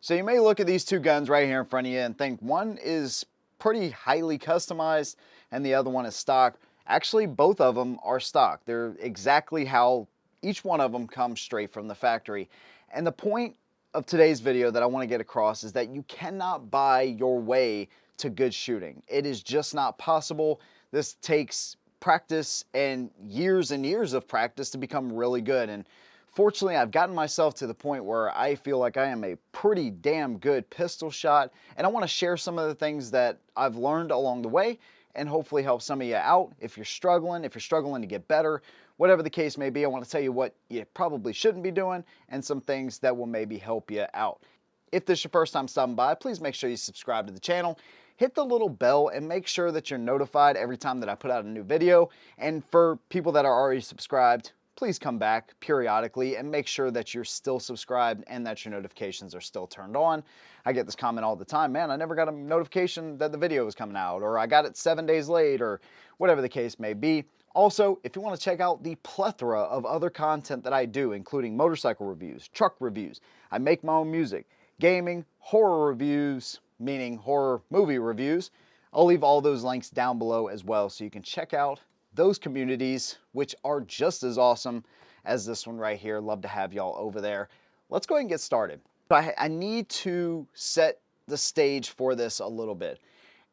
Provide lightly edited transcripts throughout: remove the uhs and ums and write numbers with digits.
So you may look at these two guns right here in front of you and think one is pretty highly customized and the other one is stock. Actually, both of them are stock. They're exactly how each one of them comes straight from the factory. And the point of today's video that I want to get across is that you cannot buy your way to good shooting. It is just not possible. This takes practice and years of practice to become really good. And fortunately, I've gotten myself to the point where I feel like I am a pretty damn good pistol shot, and I want to share some of the things that I've learned along the way and hopefully help some of you out. If you're struggling to get better, whatever the case may be, I want to tell you what you probably shouldn't be doing and some things that will maybe help you out. If this is your first time stopping by, please make sure you subscribe to the channel. Hit the little bell and make sure that you're notified every time that I put out a new video. And for people that are already subscribed, please come back periodically and make sure that you're still subscribed and that your notifications are still turned on. I get this comment all the time, man, I never got a notification that the video was coming out, or I got it 7 days late, or whatever the case may be. Also, if you want to check out the plethora of other content that I do, including motorcycle reviews, truck reviews, I make my own music, gaming, horror reviews, meaning horror movie reviews, I'll leave all those links down below as well so you can check out those communities, which are just as awesome as this one right here. Love to have y'all over there. Let's go ahead and get started. I need to set the stage for this a little bit.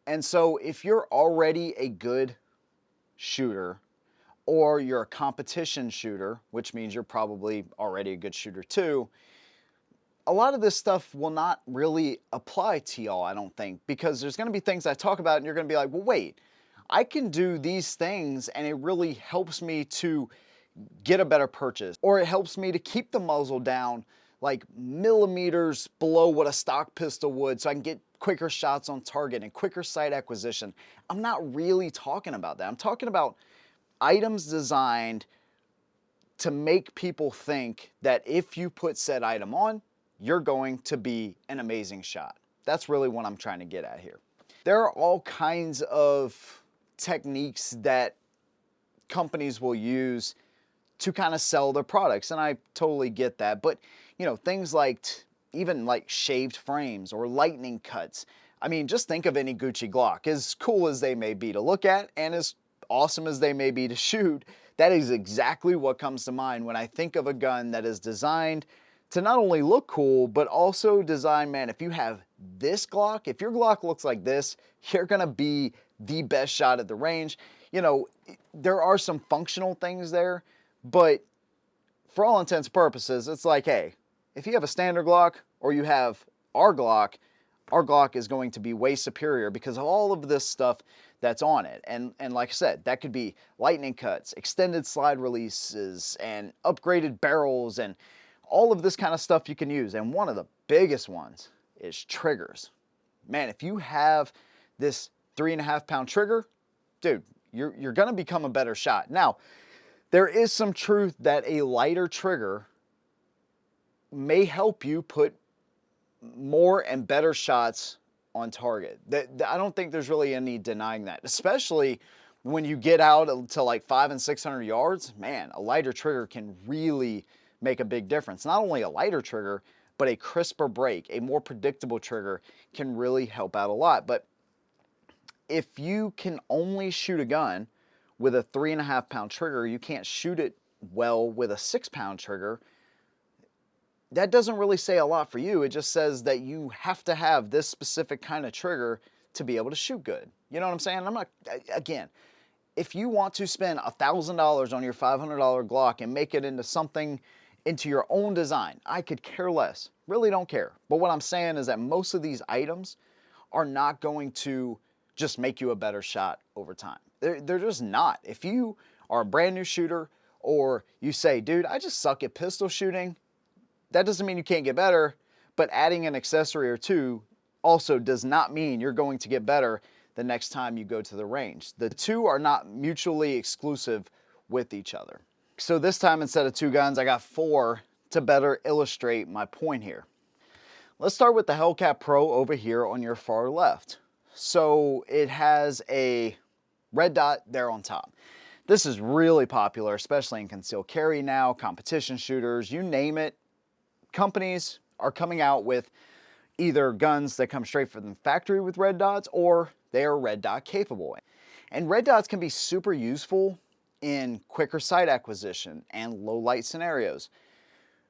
And so if you're already a good shooter, or you're a competition shooter, which means you're probably already a good shooter too, a lot of this stuff will not really apply to y'all, I don't think, because there's gonna be things I talk about and you're gonna be like, well, wait, I can do these things and it really helps me to get a better purchase, or it helps me to keep the muzzle down like millimeters below what a stock pistol would so I can get quicker shots on target and quicker sight acquisition. I'm not really talking about that. I'm talking about items designed to make people think that if you put said item on, you're going to be an amazing shot. That's really what I'm trying to get at here. There are all kinds of techniques that companies will use to kind of sell their products, and I totally get that, but you know, things like even like shaved frames or lightning cuts. I mean, just think of any Gucci Glock. As cool as they may be to look at and as awesome as they may be to shoot, that is exactly what comes to mind when I think of a gun that is designed to not only look cool, but also designed, man, if you have this Glock, if your Glock looks like this, you're gonna be the best shot at the range. You know, there are some functional things there, but for all intents and purposes, it's like, hey, if you have a standard Glock or you have our Glock is going to be way superior because of all of this stuff that's on it. And like I said, that could be lightning cuts, extended slide releases, and upgraded barrels, and all of this kind of stuff you can use. And one of the biggest ones is triggers. Man, if you have this 3.5 pound trigger, dude, you're gonna become a better shot. Now, there is some truth that a lighter trigger may help you put more and better shots on target. I don't think there's really any denying that, especially when you get out to like 500 and 600 yards. Man, a lighter trigger can really make a big difference. Not only a lighter trigger, but a crisper break, a more predictable trigger can really help out a lot. But if you can only shoot a gun with a 3.5 pound trigger, you can't shoot it well with a 6 pound trigger. That doesn't really say a lot for you. It just says that you have to have this specific kind of trigger to be able to shoot good. You know what I'm saying? I'm not, again, if you want to spend $1,000 on your $500 Glock and make it into something, into your own design, I could care less. Really don't care. But what I'm saying is that most of these items are not going to just make you a better shot over time. They're just not. If you are a brand new shooter, or you say, dude, I just suck at pistol shooting, that doesn't mean you can't get better, but adding an accessory or two also does not mean you're going to get better the next time you go to the range. The two are not mutually exclusive with each other. So this time, instead of 2 guns, I got 4 to better illustrate my point here. Let's start with the Hellcat Pro over here on your far left. So it has a red dot there on top. This is really popular, especially in concealed carry now, competition shooters, you name it. Companies are coming out with, either guns that come straight from the factory with red dots, or they are red dot capable. And red dots can be super useful in quicker sight acquisition and low light scenarios.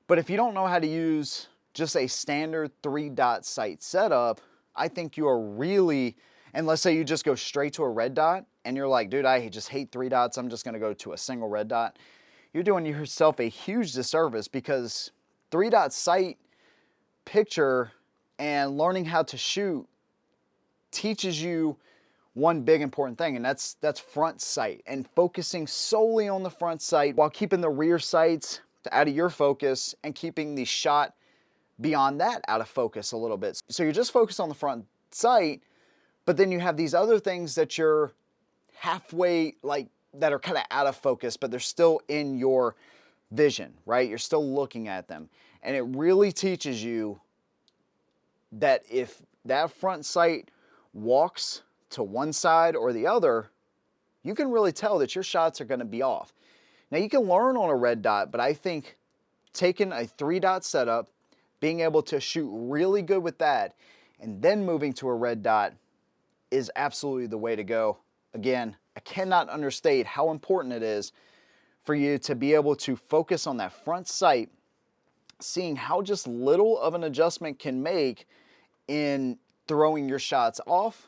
But if you don't know how to use just a standard 3-dot sight setup, I think you are really, and let's say you just go straight to a red dot and you're like, dude, I just hate 3 dots, I'm just gonna go to a single red dot. You're doing yourself a huge disservice, because 3-dot sight picture and learning how to shoot teaches you one big important thing, and that's front sight, and focusing solely on the front sight while keeping the rear sights out of your focus and keeping the shot beyond that out of focus a little bit. So you're just focused on the front sight, but then you have these other things that you're halfway, like, that are kind of out of focus, but they're still in your vision, right? You're still looking at them. And it really teaches you that if that front sight walks to one side or the other, you can really tell that your shots are going to be off. Now, you can learn on a red dot, but I think taking a 3-dot setup, being able to shoot really good with that, and then moving to a red dot is absolutely the way to go. Again, I cannot understate how important it is for you to be able to focus on that front sight, seeing how just little of an adjustment can make in throwing your shots off.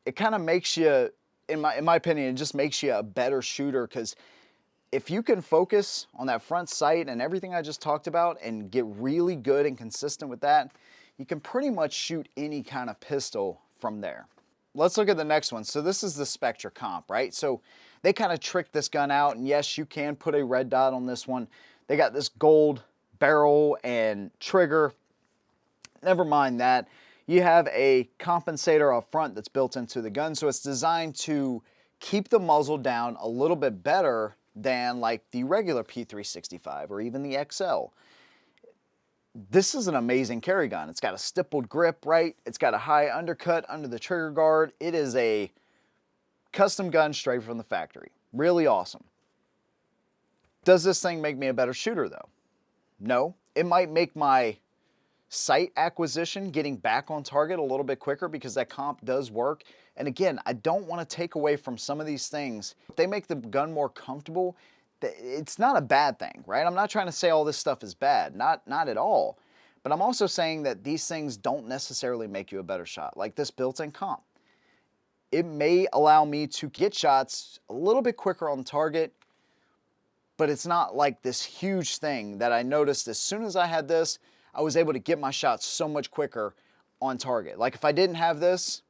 It kind of makes you, in my opinion, it just makes you a better shooter, because if you can focus on that front sight and everything I just talked about and get really good and consistent with that, you can pretty much shoot any kind of pistol from there. Let's look at the next one. So this is the Spectra Comp, right? So they kind of tricked this gun out, and yes, you can put a red dot on this one. They got this gold barrel and trigger. Never mind that. You have a compensator up front that's built into the gun, so it's designed to keep the muzzle down a little bit better than like the regular P365 or even the XL. This is an amazing carry gun. It's got a stippled grip, right? It's got a high undercut under the trigger guard. It is a custom gun straight from the factory. Really awesome. Does this thing make me a better shooter though? No. It might make my sight acquisition, getting back on target, a little bit quicker, because that comp does work. And again, I don't want to take away from some of these things. If they make the gun more comfortable, it's not a bad thing, right? I'm not trying to say all this stuff is bad, not at all. But I'm also saying that these things don't necessarily make you a better shot, like this built-in comp. It may allow me to get shots a little bit quicker on target, but it's not like this huge thing that I noticed as soon as I had this, I was able to get my shots so much quicker on target. Like if I didn't have this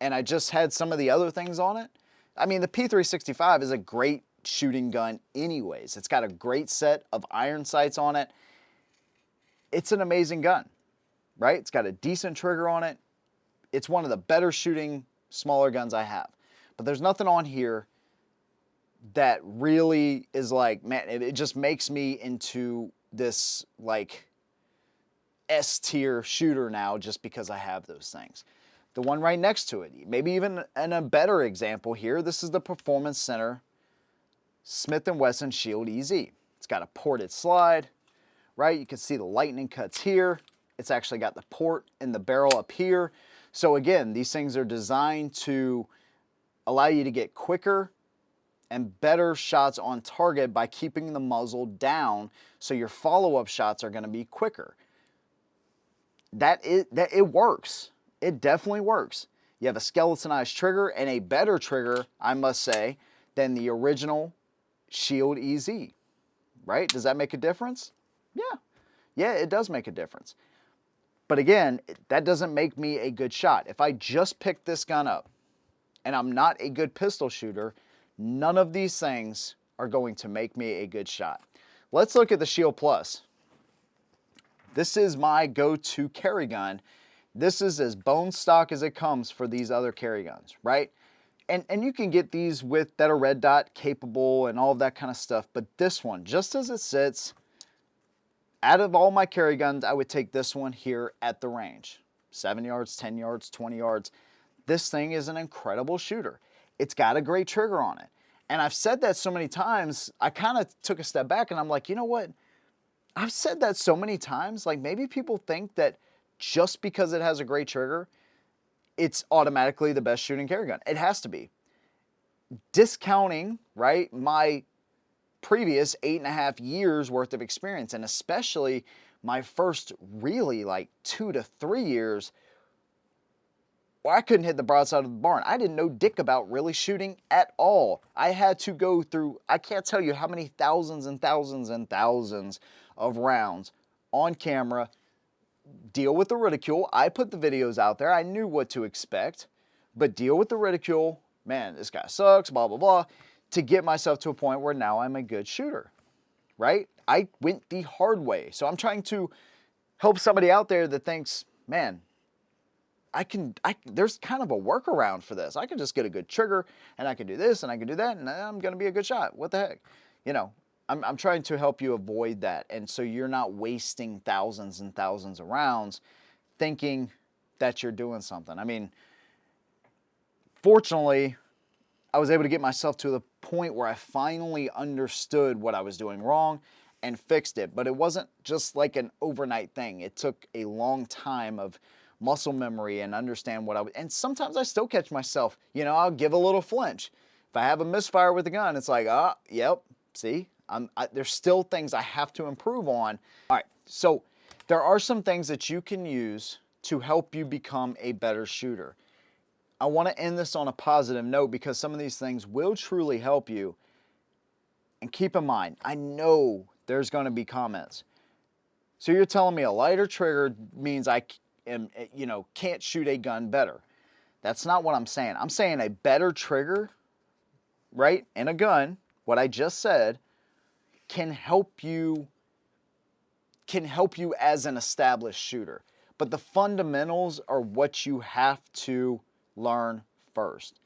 and I just had some of the other things on it, I mean, the P365 is a great shooting gun anyways. It's got a great set of iron sights on it. It's an amazing gun, right? It's got a decent trigger on it. It's one of the better shooting smaller guns I have. But there's nothing on here that really is like, man, it just makes me into this like S-tier shooter now just because I have those things. The one right next to it, maybe even in a better example here, this is the Performance Center Smith & Wesson Shield EZ. It's got a ported slide, right? You can see the lightning cuts here. It's actually got the port in the barrel up here. So again, these things are designed to allow you to get quicker and better shots on target by keeping the muzzle down, so your follow-up shots are going to be quicker. It works. It definitely works. You have a skeletonized trigger and a better trigger, I must say, than the original Shield EZ, right? Does that make a difference? Yeah, it does make a difference. But again, that doesn't make me a good shot. If I just pick this gun up and I'm not a good pistol shooter, none of these things are going to make me a good shot. Let's look at the Shield Plus. This is my go-to carry gun. This is as bone stock as it comes for these other carry guns, right? And you can get these with that are red dot capable and all of that kind of stuff, but this one, just as it sits, out of all my carry guns, I would take this one here at the range. 7 yards, 10 yards, 20 yards. This thing is an incredible shooter. It's got a great trigger on it. And I've said that so many times, I kind of took a step back and I'm like, you know what? I've said that so many times, like maybe people think that just because it has a great trigger, it's automatically the best shooting carry gun. It has to be. Discounting, right, my previous 8.5 years worth of experience, and especially my first really like 2 to 3 years where I couldn't hit the broadside of the barn. I didn't know dick about really shooting at all. I had to go through, I can't tell you how many thousands and thousands and thousands of rounds on camera, deal with the ridicule. I put the videos out there. I knew what to expect, but deal with the ridicule. Man, this guy sucks, blah, blah, blah, to get myself to a point where now I'm a good shooter, right? I went the hard way. So I'm trying to help somebody out there that thinks, man, there's kind of a workaround for this. I can just get a good trigger and I can do this and I can do that and I'm going to be a good shot. What the heck? You know, I'm trying to help you avoid that. And so you're not wasting thousands and thousands of rounds thinking that you're doing something. I mean, fortunately, I was able to get myself to the point where I finally understood what I was doing wrong and fixed it. But it wasn't just like an overnight thing. It took a long time of muscle memory and understand what I was, and sometimes I still catch myself, you know, I'll give a little flinch. If I have a misfire with the gun, it's like, yep, see, there's still things I have to improve on. All right, so there are some things that you can use to help you become a better shooter. I want to end this on a positive note because some of these things will truly help you. And keep in mind, I know there's going to be comments. So you're telling me a lighter trigger means I am, you know, can't shoot a gun better. That's not what I'm saying. I'm saying a better trigger, right, in a gun, what I just said, can help you as an established shooter. But the fundamentals are what you have to learn first.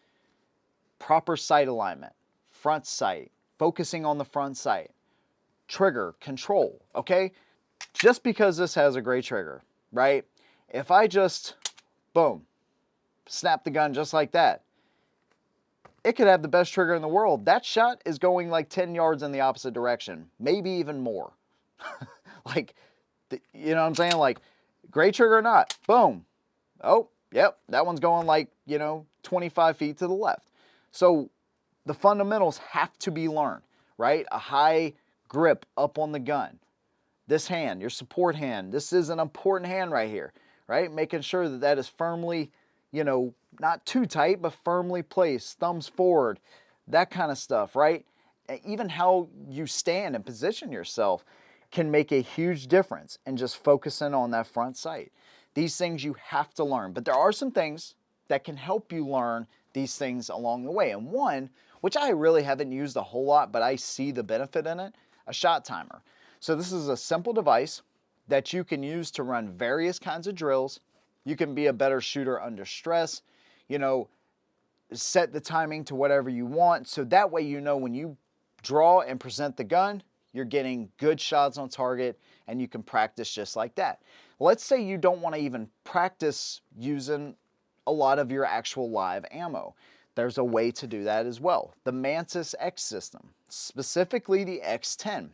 Proper sight alignment, front sight, focusing on the front sight, trigger control, okay? Just because this has a great trigger, right? If I just, boom, snap the gun just like that, it could have the best trigger in the world. That shot is going like 10 yards in the opposite direction, maybe even more. Like, you know what I'm saying? Like, great trigger or not, boom. Oh, yep, that one's going like, you know, 25 feet to the left. So the fundamentals have to be learned, right? A high grip up on the gun. This hand, your support hand, this is an important hand right here, right? Making sure that that is firmly, you know, not too tight, but firmly placed, thumbs forward, that kind of stuff, right? Even how you stand and position yourself can make a huge difference in just focusing on that front sight. These things you have to learn, but there are some things that can help you learn these things along the way. And one, which I really haven't used a whole lot, but I see the benefit in it, a shot timer. So this is a simple device that you can use to run various kinds of drills. You can be a better shooter under stress, you know, set the timing to whatever you want. So that way, you know, when you draw and present the gun, you're getting good shots on target and you can practice just like that. Let's say you don't want to even practice using a lot of your actual live ammo. There's a way to do that as well. The Mantis X system, specifically the X10.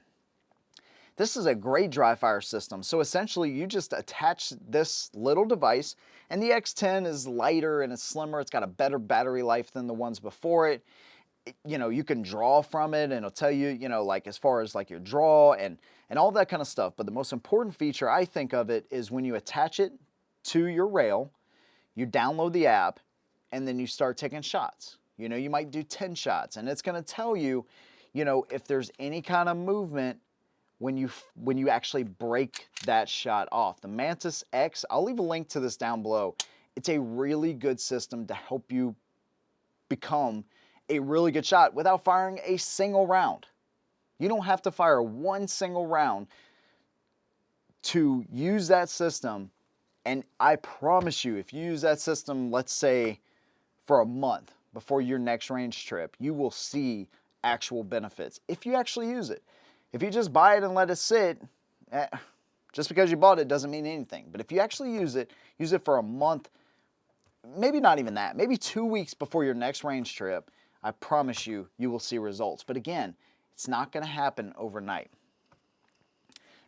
This is a great dry fire system. So essentially you just attach this little device, and the X10 is lighter and it's slimmer. It's got a better battery life than the ones before it. You know, you can draw from it and it'll tell you, you know, like as far as like your draw and all that kind of stuff. But the most important feature I think of it is when you attach it to your rail, you download the app and then you start taking shots. You know, you might do 10 shots and it's going to tell you, you know, if there's any kind of movement when you actually break that shot off. The Mantis X, I'll leave a link to this down below. It's a really good system to help you become a really good shot without firing a single round. You don't have to fire one single round to use that system. And I promise you, if you use that system, let's say for a month before your next range trip, you will see actual benefits if you actually use it. If you just buy it and let it sit, just because you bought it doesn't mean anything. But if you actually use it for a month, maybe not even that, maybe 2 weeks before your next range trip, I promise you, you will see results. But again, it's not going to happen overnight.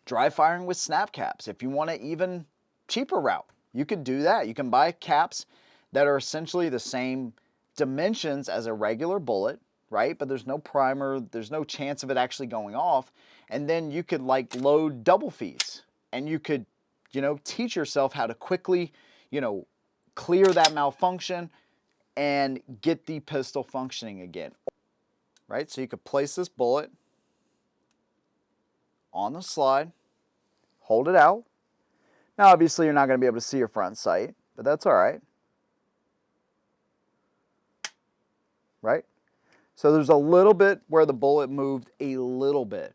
Dry firing with snap caps. If you want to even cheaper route. You could do that. You can buy caps that are essentially the same dimensions as a regular bullet, right? But there's no primer, there's no chance of it actually going off. And then you could like load double fees, and you could, you know, teach yourself how to quickly, you know, clear that malfunction and get the pistol functioning again, right? So you could place this bullet on the slide, hold it out. Now, obviously, you're not going to be able to see your front sight, but that's all right. Right? So there's a little bit where the bullet moved a little bit,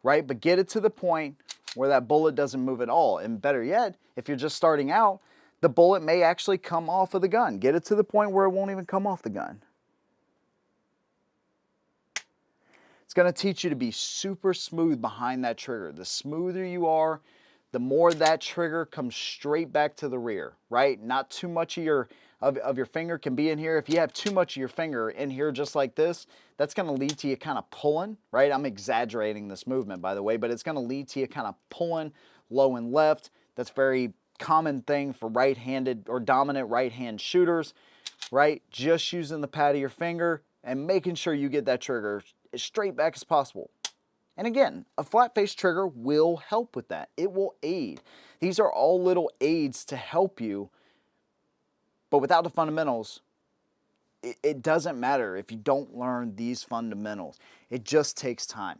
right? But get it to the point where that bullet doesn't move at all. And better yet, if you're just starting out, the bullet may actually come off of the gun. Get it to the point where it won't even come off the gun. It's going to teach you to be super smooth behind that trigger. The smoother you are, the more that trigger comes straight back to the rear, right? Not too much of your finger can be in here. If you have too much of your finger in here just like this, that's going to lead to you kind of pulling, right? I'm exaggerating this movement, by the way, but it's going to lead to you kind of pulling low and left. That's very common thing for right-handed or dominant right-hand shooters, right? Just using the pad of your finger and making sure you get that trigger as straight back as possible. And again, a flat face trigger will help with that. It will aid. These are all little aids to help you, but without the fundamentals, it doesn't matter if you don't learn these fundamentals. It just takes time.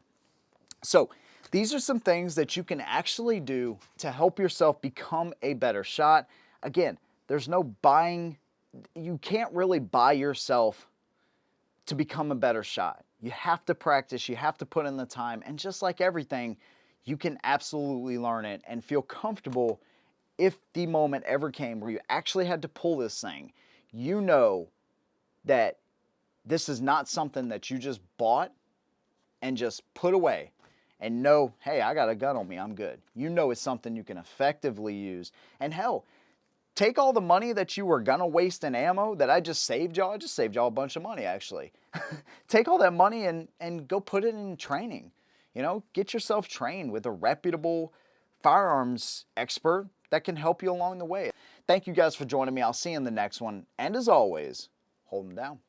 So these are some things that you can actually do to help yourself become a better shot. Again, there's no buying. You can't really buy yourself to become a better shot. You have to practice, you have to put in the time, and just like everything, you can absolutely learn it and feel comfortable if the moment ever came where you actually had to pull this thing. You know that this is not something that you just bought and just put away and know, hey, I got a gun on me, I'm good. You know it's something you can effectively use. And hell, take all the money that you were gonna waste in ammo that I just saved y'all. I just saved y'all a bunch of money, actually. Take all that money and go put it in training. You know, get yourself trained with a reputable firearms expert that can help you along the way. Thank you guys for joining me. I'll see you in the next one. And as always, hold them down.